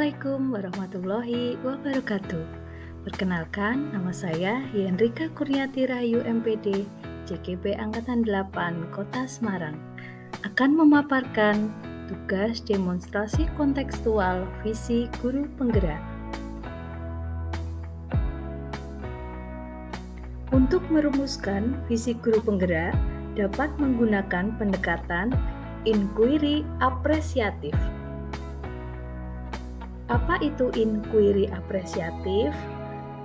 Assalamualaikum warahmatullahi wabarakatuh. Perkenalkan, nama saya Yenrika Kurniati Rahayu MPD, JKP Angkatan 8, Kota Semarang. Akan memaparkan tugas demonstrasi kontekstual visi guru penggerak. Untuk merumuskan visi guru penggerak, dapat menggunakan pendekatan inquiry apresiatif. Apa itu inquiry apresiatif?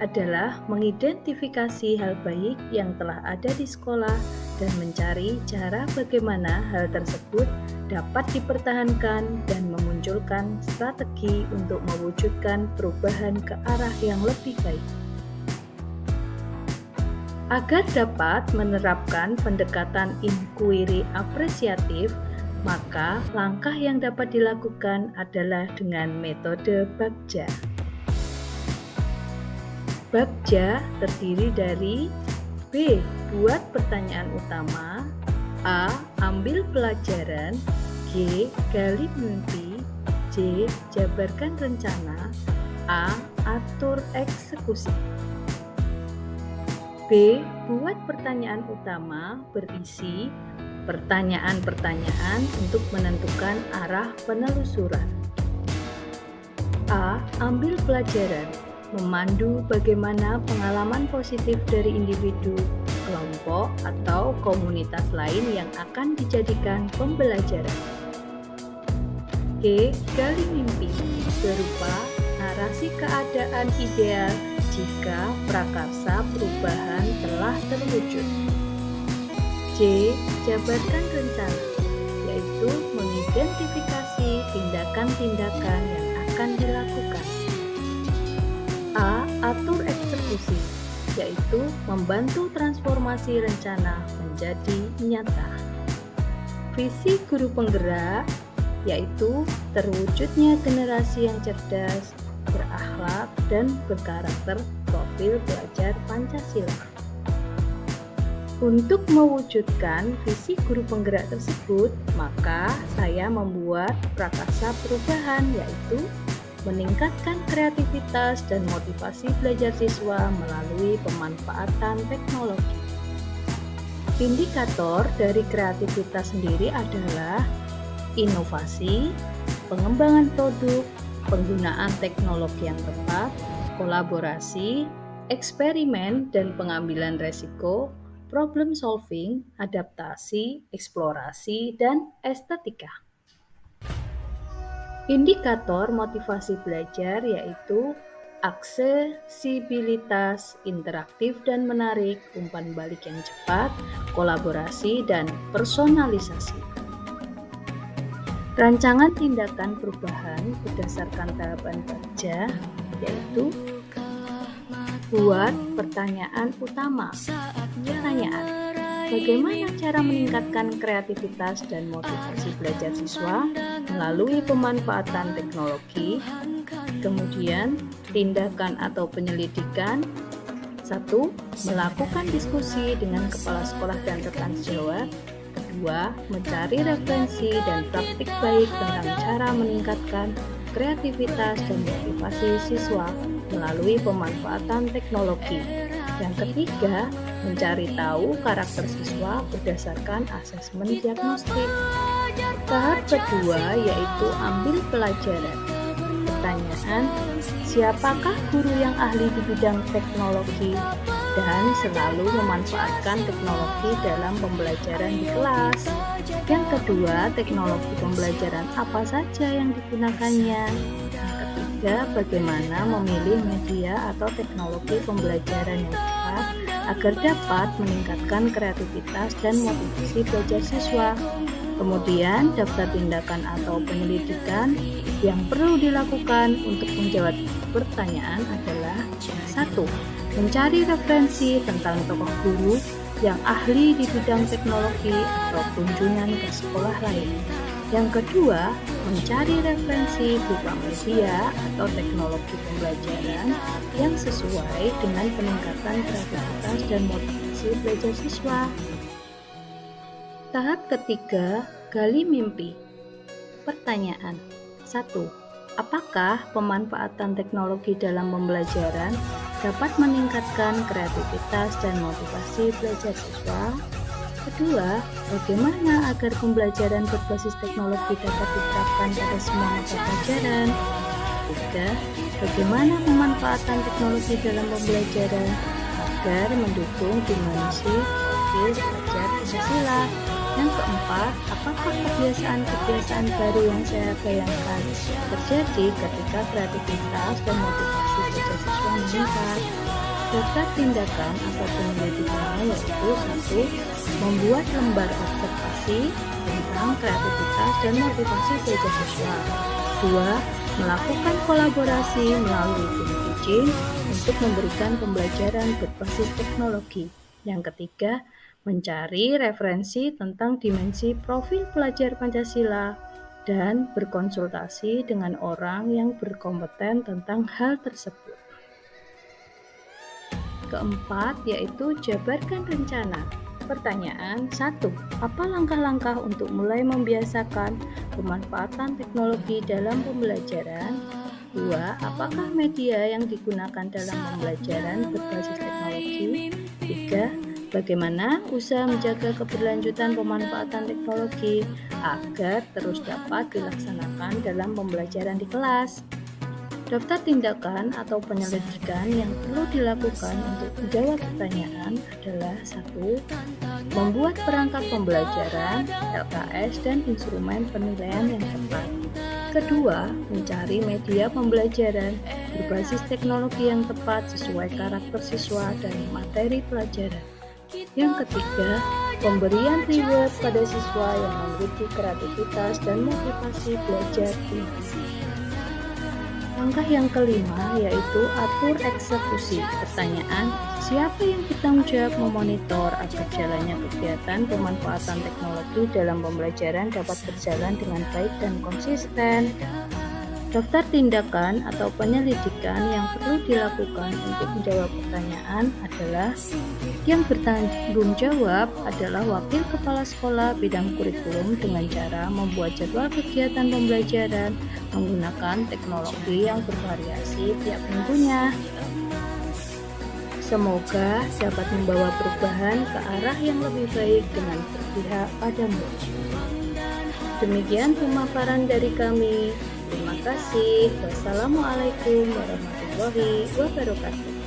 Adalah mengidentifikasi hal baik yang telah ada di sekolah dan mencari cara bagaimana hal tersebut dapat dipertahankan dan memunculkan strategi untuk mewujudkan perubahan ke arah yang lebih baik. Agar dapat menerapkan pendekatan inquiry apresiatif, maka langkah yang dapat dilakukan adalah dengan metode Bagja. Bagja terdiri dari B. Buat pertanyaan utama, A. Ambil pelajaran, G. Gali mimpi, C. Jabarkan rencana, A. Atur eksekusi. B. Buat pertanyaan utama berisi pertanyaan-pertanyaan untuk menentukan arah penelusuran. A. Ambil pelajaran, memandu bagaimana pengalaman positif dari individu, kelompok, atau komunitas lain yang akan dijadikan pembelajaran. G. Gali mimpi, berupa narasi keadaan ideal jika prakarsa perubahan telah terwujud. C. Jabarkan rencana, yaitu mengidentifikasi tindakan-tindakan yang akan dilakukan. A. Atur eksekusi, yaitu membantu transformasi rencana menjadi nyata. Visi guru penggerak, yaitu terwujudnya generasi yang cerdas, berakhlak, dan berkarakter profil pelajar Pancasila. Untuk mewujudkan visi guru penggerak tersebut, maka saya membuat prakarsa perubahan, yaitu meningkatkan kreativitas dan motivasi belajar siswa melalui pemanfaatan teknologi. Indikator dari kreativitas sendiri adalah inovasi, pengembangan produk, penggunaan teknologi yang tepat, kolaborasi, eksperimen dan pengambilan resiko, problem solving, adaptasi, eksplorasi, dan estetika. Indikator motivasi belajar yaitu aksesibilitas, interaktif dan menarik, umpan balik yang cepat, kolaborasi, dan personalisasi. Rancangan tindakan perubahan berdasarkan tahapan Bagja yaitu buat pertanyaan utama. Pertanyaan: bagaimana cara meningkatkan kreativitas dan motivasi belajar siswa melalui pemanfaatan teknologi? Kemudian, tindakan atau penyelidikan. 1. Melakukan diskusi dengan kepala sekolah dan rekan sejawat. 2. Mencari referensi dan praktik baik tentang cara meningkatkan kreativitas dan motivasi siswa melalui pemanfaatan teknologi. Yang ketiga, mencari tahu karakter siswa berdasarkan asesmen diagnostik. Tahap kedua yaitu ambil pelajaran. Pertanyaan: siapakah guru yang ahli di bidang teknologi dan selalu memanfaatkan teknologi dalam pembelajaran di kelas? Yang kedua, teknologi pembelajaran apa saja yang digunakannya? Yang ketiga, bagaimana memilih media atau teknologi pembelajaran yang tepat agar dapat meningkatkan kreativitas dan motivasi belajar siswa. Kemudian, daftar tindakan atau penyelidikan yang perlu dilakukan untuk menjawab pertanyaan adalah 1. Mencari referensi tentang tokoh guru yang ahli di bidang teknologi atau kunjungan ke sekolah lain. Yang kedua, mencari referensi berupa media atau teknologi pembelajaran yang sesuai dengan peningkatan kreativitas dan motivasi belajar siswa. Tahap ketiga, gali mimpi. Pertanyaan: 1. Apakah pemanfaatan teknologi dalam pembelajaran dapat meningkatkan kreativitas dan motivasi belajar siswa? Kedua, bagaimana agar pembelajaran berbasis teknologi dapat diterapkan pada semua mata pelajaran? Ketiga, bagaimana pemanfaatan teknologi dalam pembelajaran agar mendukung dimensi profil belajar Pancasila? Yang keempat, apakah kebiasaan-kebiasaan baru yang saya bayangkan terjadi ketika kreativitas dan motivasi belajar siswa meningkat? Daftar tindakan atau penyelidikannya yaitu 1. Membuat lembar observasi tentang kreativitas dan motivasi belajar siswa. 2. Melakukan kolaborasi melalui tim teaching untuk memberikan pembelajaran berbasis teknologi. Yang ketiga, mencari referensi tentang dimensi profil pelajar Pancasila dan berkonsultasi dengan orang yang berkompeten tentang hal tersebut. Keempat, yaitu jabarkan rencana. Pertanyaan 1. Apa langkah-langkah untuk mulai membiasakan pemanfaatan teknologi dalam pembelajaran? 2. Apakah media yang digunakan dalam pembelajaran berbasis teknologi? 3. Bagaimana usaha menjaga keberlanjutan pemanfaatan teknologi agar terus dapat dilaksanakan dalam pembelajaran di kelas? Daftar tindakan atau penyelidikan yang perlu dilakukan untuk menjawab pertanyaan adalah 1. Membuat perangkat pembelajaran, LKS, dan instrumen penilaian yang tepat. Kedua, mencari media pembelajaran berbasis teknologi yang tepat sesuai karakter siswa dan materi pelajaran. Yang ketiga, pemberian reward pada siswa yang memiliki kreativitas dan motivasi belajar tinggi. Langkah yang kelima yaitu atur eksekusi. Pertanyaan, siapa yang bertanggung jawab memonitor agar jalannya kegiatan pemanfaatan teknologi dalam pembelajaran dapat berjalan dengan baik dan konsisten? Daftar tindakan atau penyelidikan yang perlu dilakukan untuk menjawab pertanyaan adalah yang bertanggung jawab adalah wakil kepala sekolah bidang kurikulum dengan cara membuat jadwal kegiatan pembelajaran menggunakan teknologi yang bervariasi tiap minggunya. Semoga dapat membawa perubahan ke arah yang lebih baik dengan berpihak pada murid. Demikian pemaparan dari kami. Terima kasih. Wassalamualaikum warahmatullahi wabarakatuh.